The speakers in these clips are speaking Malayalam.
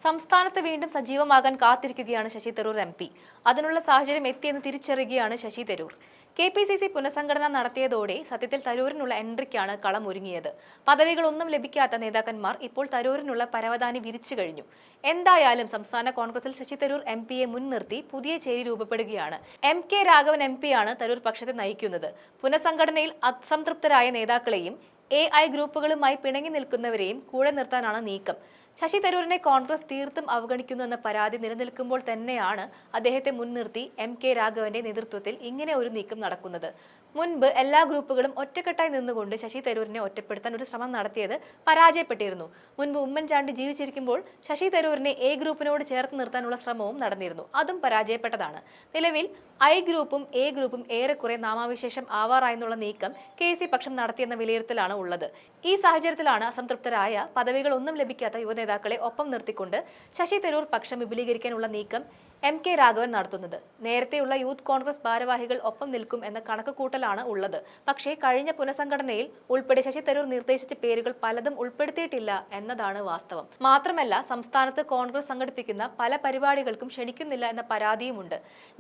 സംസ്ഥാനത്ത് വീണ്ടും സജീവമാകാൻ കാത്തിരിക്കുകയാണ് ശശി തരൂർ MP. അതിനുള്ള സാഹചര്യം എത്തിയെന്ന് തിരിച്ചറിയുകയാണ് ശശി തരൂർ. KPCC പുനഃസംഘടന നടത്തിയതോടെ സത്യത്തിൽ തരൂരിനുള്ള എൻട്രിക്കാണ് കളമൊരുങ്ങിയത്. പദവികളൊന്നും ലഭിക്കാത്ത നേതാക്കന്മാർ ഇപ്പോൾ തരൂരിനുള്ള പരവതാനി വിരിച്ചു കഴിഞ്ഞു. എന്തായാലും സംസ്ഥാന കോൺഗ്രസിൽ ശശി തരൂർ MPയെ മുൻനിർത്തി പുതിയ ചേരി രൂപപ്പെടുകയാണ്. MK രാഘവൻ MP യാണ് തരൂർ പക്ഷത്തെ നയിക്കുന്നത്. പുനഃസംഘടനയിൽ അസംതൃപ്തരായ നേതാക്കളെയും AI ഗ്രൂപ്പുകളുമായി പിണങ്ങി നിൽക്കുന്നവരെയും കൂടെ നിർത്താനാണ് നീക്കം. ശശി തരൂരിനെ കോൺഗ്രസ് തീർത്തും അവഗണിക്കുന്നുവെന്ന പരാതി നിലനിൽക്കുമ്പോൾ തന്നെയാണ് അദ്ദേഹത്തെ മുൻനിർത്തി MK രാഘവന്റെ നേതൃത്വത്തിൽ ഇങ്ങനെ ഒരു നീക്കം നടക്കുന്നത്. മുൻപ് എല്ലാ ഗ്രൂപ്പുകളും ഒറ്റക്കെട്ടായി നിന്നുകൊണ്ട് ശശി തരൂരിനെ ഒറ്റപ്പെടുത്താൻ ഒരു ശ്രമം നടത്തിയത് പരാജയപ്പെട്ടിരുന്നു. മുൻപ് ഉമ്മൻചാണ്ടി ജീവിച്ചിരിക്കുമ്പോൾ ശശി തരൂരിനെ A ഗ്രൂപ്പിനോട് ചേർത്ത് നിർത്താനുള്ള ശ്രമവും നടന്നിരുന്നു. അതും പരാജയപ്പെട്ടതാണ്. നിലവിൽ I ഗ്രൂപ്പും A ഗ്രൂപ്പും ഏറെക്കുറെ നാമാവിശേഷം ആവാറായെന്നുള്ള നീക്കം KC പക്ഷം നടത്തിയെന്ന വിലയിരുത്തലാണ് ഉള്ളത്. ഈ സാഹചര്യത്തിലാണ് അസംതൃപ്തരായ പദവികൾ ഒന്നും ലഭിക്കാത്ത യുവനേതാക്കളെ ഒപ്പം നിർത്തിക്കൊണ്ട് ശശി തരൂർ പക്ഷം വിപുലീകരിക്കാനുള്ള നീക്കം MK രാഘവൻ നടത്തുന്നത്. നേരത്തെയുള്ള യൂത്ത് കോൺഗ്രസ് ഭാരവാഹികൾ ഒപ്പം നിൽക്കും എന്ന കണക്കുകൂട്ടലാണ് ഉള്ളത്. പക്ഷേ കഴിഞ്ഞ പുനഃസംഘടനയിൽ ഉൾപ്പെടെ ശശി തരൂർ നിർദ്ദേശിച്ച പേരുകൾ പലതും ഉൾപ്പെടുത്തിയിട്ടില്ല എന്നതാണ് വാസ്തവം. മാത്രമല്ല സംസ്ഥാനത്ത് കോൺഗ്രസ് സംഘടിപ്പിക്കുന്ന പല പരിപാടികൾക്കും ക്ഷണിക്കുന്നില്ല എന്ന പരാതിയുമുണ്ട്.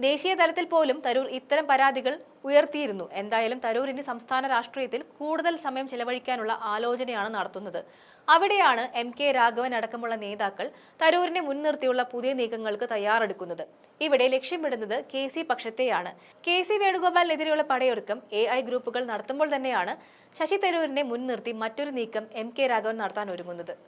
ദേശീയ തലത്തിൽ പോലും തരൂർ ഇത്തരം പരാതികൾ ഉയർത്തിയിരുന്നു. എന്തായാലും തരൂർ ഇനി സംസ്ഥാന രാഷ്ട്രീയത്തിൽ കൂടുതൽ സമയം ചെലവഴിക്കാനുള്ള ആലോചനയാണ് നടത്തുന്നത്. അവിടെയാണ് MK രാഘവൻ അടക്കമുള്ള നേതാക്കൾ തരൂരിനെ മുൻനിർത്തിയുള്ള പുതിയ നീക്കങ്ങൾക്ക് തയ്യാറെടുക്കുന്നത്. ഇവിടെ ലക്ഷ്യമിടുന്നത് KC പക്ഷത്തെയാണ്. KC വേണുഗോപാലിനെതിരെയുള്ള പടയൊരുക്കം AI ഗ്രൂപ്പുകൾ നടത്തുമ്പോൾ തന്നെയാണ് ശശി തരൂരിനെ മുൻനിർത്തി മറ്റൊരു നീക്കം MK രാഘവൻ നടത്താൻ ഒരുങ്ങുന്നത്.